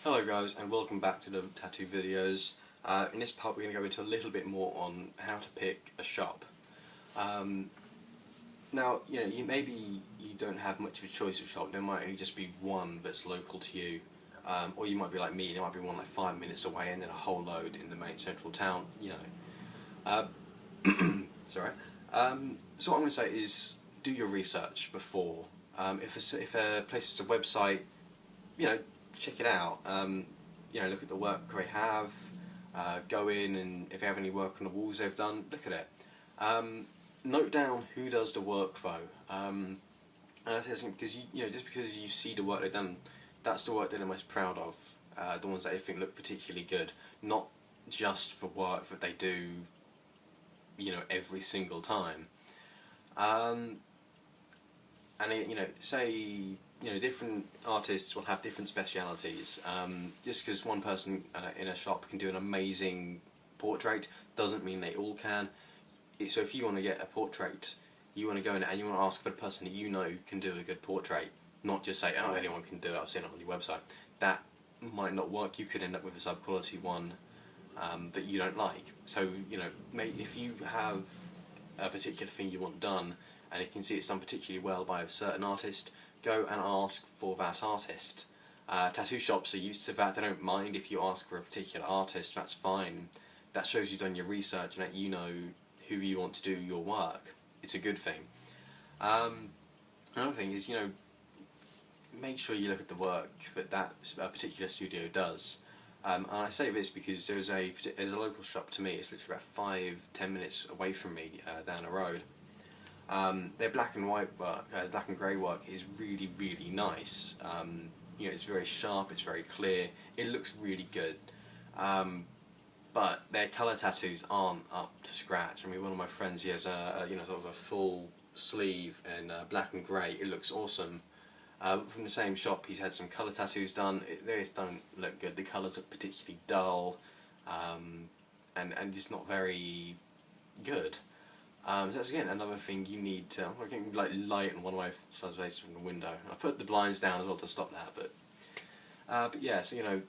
Hello guys, and welcome back to the tattoo videos. In this part we're going to go into a little bit more on how to pick a shop. Now, maybe you don't have much of a choice of shop. There might only just be one that's local to you, or you might be like me. There might be one like 5 minutes away, and then a whole load in the main central town. Sorry. So what I'm going to say is do your research before. If a place is a website, check it out. Look at the work they have. Go in, and if they have any work on the walls they've done, look at it. Note down who does the work though. And I say something because just because you see the work they've done, that's the work they're the most proud of. The ones that they think look particularly good, not just for work that they do, every single time. Different artists will have different specialities. Just because one person in a shop can do an amazing portrait doesn't mean they all can. So if you want to get a portrait, you want to go in and you want to ask for the person that you know can do a good portrait, not just say, oh, anyone can do it, I've seen it on your website. That might not work. You could end up with a sub-quality one that you don't like. So, if you have a particular thing you want done, and you can see it's done particularly well by a certain artist, go and ask for that artist. Tattoo shops are used to that. They don't mind if you ask for a particular artist, that's fine. That shows you've done your research and that you know who you want to do your work. It's a good thing. Another thing is, make sure you look at the work that particular studio does. And I say this because there's a local shop to me. It's literally about 5-10 minutes away from me down the road. Their black and white work, black and grey work is really, really nice. It's very sharp, it's very clear, it looks really good. But their colour tattoos aren't up to scratch. I mean, one of my friends, he has sort of a full sleeve in black and grey. It looks awesome. From the same shop, he's had some colour tattoos done. They just don't look good. The colours are particularly dull, and just not very good. So that's again another thing you need to. I'm getting like light on one of my son's face from the window. I put the blinds down as well to stop that, but yeah. So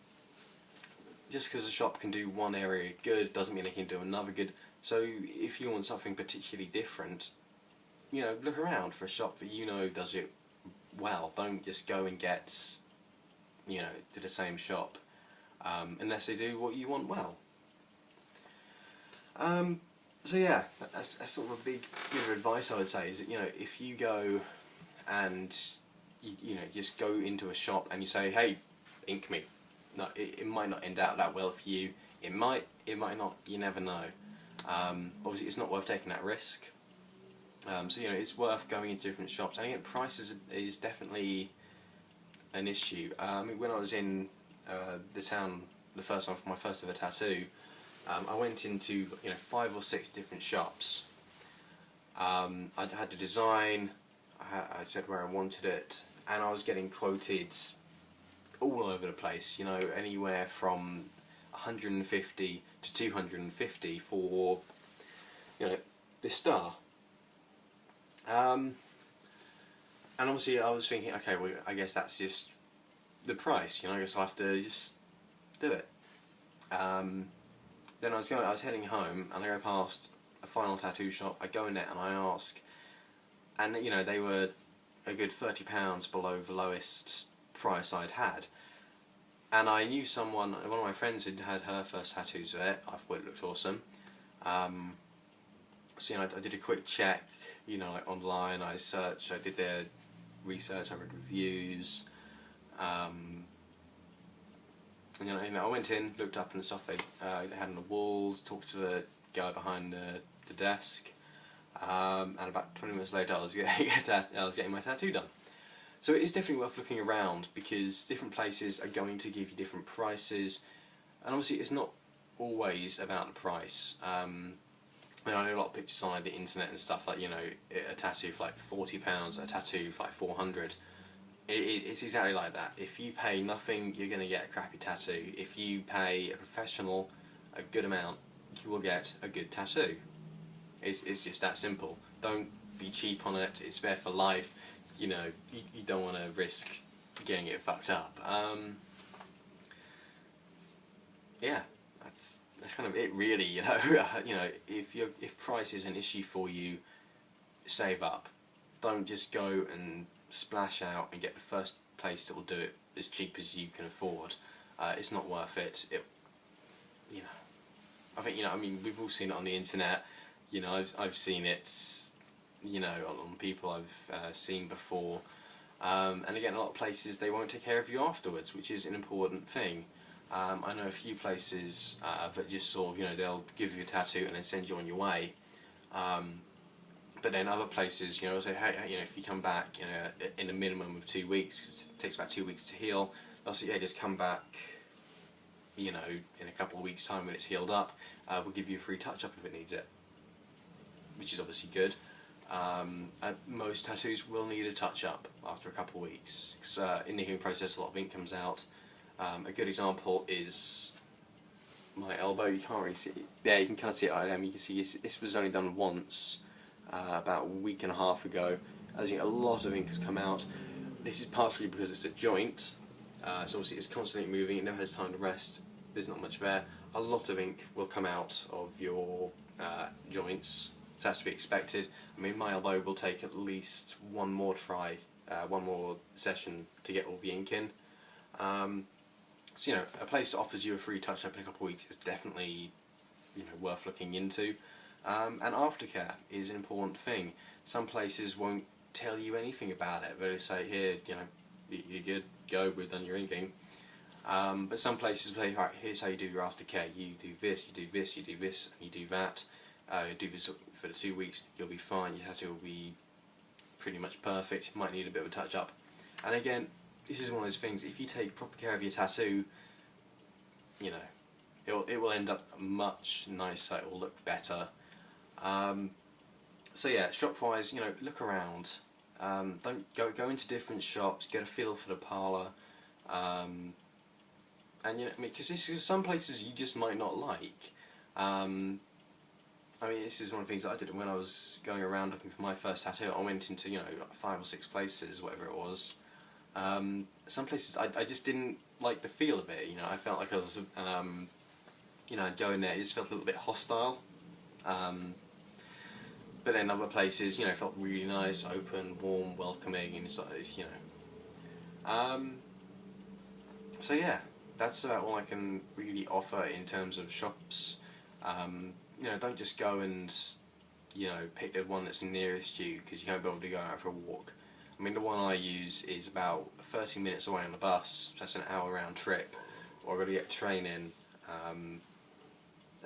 just because a shop can do one area good doesn't mean they can do another good. So if you want something particularly different, look around for a shop that does it well. Don't just go and get to the same shop unless they do what you want well. So yeah, that's sort of a big bit of advice I would say is that if you go and just go into a shop and you say, hey, ink me. No, it might not end out that well for you. It might not. You never know. Obviously, it's not worth taking that risk. So it's worth going into different shops. And again, price is definitely an issue. I mean, when I was in the town the first time for my first ever tattoo, I went into 5 or 6 different shops. I had the design. I said where I wanted it, and I was getting quoted all over the place. Anywhere from 150 to 250 for this star. And obviously I was thinking, okay, well, I guess that's just the price. I guess I'll have to just do it. Then I was heading home, and I go past a final tattoo shop. I go in there and I ask, and they were a good £30 below the lowest price I'd had. And I knew one of my friends who'd had her first tattoos there. I thought it looked awesome. So I did a quick check, like online. I searched, I did their research, I read reviews. I went in, looked up and the stuff they had on the walls, talked to the guy behind the desk, and about 20 minutes later I was getting my tattoo done. So it is definitely worth looking around because different places are going to give you different prices, and obviously it's not always about the price. I know a lot of pictures on the internet and stuff like a tattoo for like £40, a tattoo for like 400. It's exactly like that. If you pay nothing, you're going to get a crappy tattoo. If you pay a professional a good amount, you will get a good tattoo. It's just that simple. Don't be cheap on it. It's there for life. You don't want to risk getting it fucked up. yeah, that's kind of it, really. You know, if price is an issue for you, save up. Don't just go and splash out and get the first place that will do it as cheap as you can afford. It's not worth it. You know, I think, I mean, we've all seen it on the internet. I've seen it, on people I've seen before. And again, a lot of places, they won't take care of you afterwards, which is an important thing. I know a few places that just sort of, they'll give you a tattoo and then send you on your way. But then other places, they'll say, hey, if you come back, in a minimum of 2 weeks, 'cause it takes about 2 weeks to heal, they'll say, yeah, just come back, in a couple of weeks' time when it's healed up. We'll give you a free touch-up if it needs it, which is obviously good. Most tattoos will need a touch-up after a couple of weeks, because in the healing process a lot of ink comes out. A good example is my elbow. You can't really see it. Yeah, you can kind of see it. You can see this was only done once, about a week and a half ago. As you know, a lot of ink has come out. This is partially because it's a joint, so obviously it's constantly moving, it never has time to rest, there's not much there. A lot of ink will come out of your joints, so that's to be expected. I mean, my elbow will take at least one more try, one more session to get all the ink in. So, a place that offers you a free touch-up in a couple of weeks is definitely, worth looking into. And aftercare is an important thing. Some places won't tell you anything about it. They'll say, here, you're good, go, we've done your inking. But some places say, right, here's how you do your aftercare. You do this, you do this, you do this, and you do that. You do this for the 2 weeks, you'll be fine. Your tattoo will be pretty much perfect. You might need a bit of a touch-up. And again, this is one of those things, if you take proper care of your tattoo, it will end up much nicer, it will look better. So yeah, shop-wise, look around. Don't go into different shops, get a feel for the parlour. And because some places you just might not like. This is one of the things that I did when I was going around looking for my first tattoo. I went into, 5 or 6 places, whatever it was. Some places I just didn't like the feel of it. I felt like I was, going there, it just felt a little bit hostile. But then other places, felt really nice, open, warm, welcoming, and it's like, So yeah, that's about all I can really offer in terms of shops. Don't just go and, pick the one that's nearest you, because you won't be able to go out for a walk. I mean, the one I use is about 30 minutes away on the bus, so that's an hour round trip, or I've got to get a train in,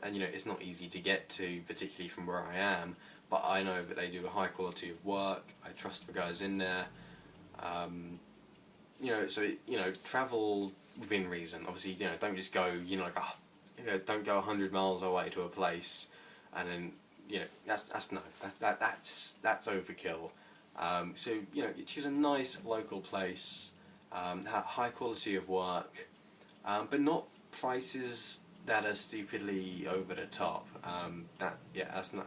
and it's not easy to get to, particularly from where I am, but I know that they do a high quality of work, I trust the guys in there, travel within reason. Obviously, don't just go, don't go 100 miles away to a place, and then, that's overkill. So, choose a nice local place, high quality of work, but not prices that are stupidly over the top. That's not,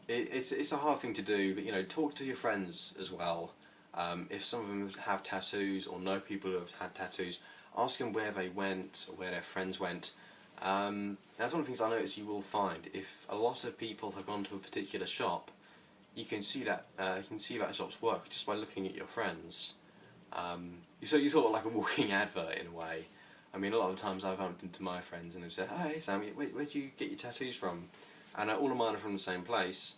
it's a hard thing to do, but, talk to your friends as well. If some of them have tattoos or know people who have had tattoos, ask them where they went or where their friends went. That's one of the things I noticed you will find. If a lot of people have gone to a particular shop, you can see that shop's work just by looking at your friends. So you're sort of like a walking advert in a way. I mean, a lot of times I've bumped into my friends and they've said, "Oh, hey Sam, where'd you get your tattoos from?" And all of mine are from the same place.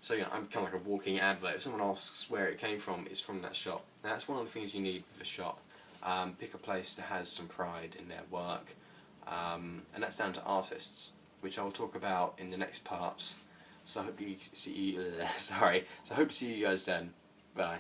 So I'm kind of like a walking advert. If someone asks where it came from, it's from that shop. Now, that's one of the things you need with a shop. Pick a place that has some pride in their work, and that's down to artists, which I will talk about in the next part. So I hope you see. So I hope to see you guys then. Bye.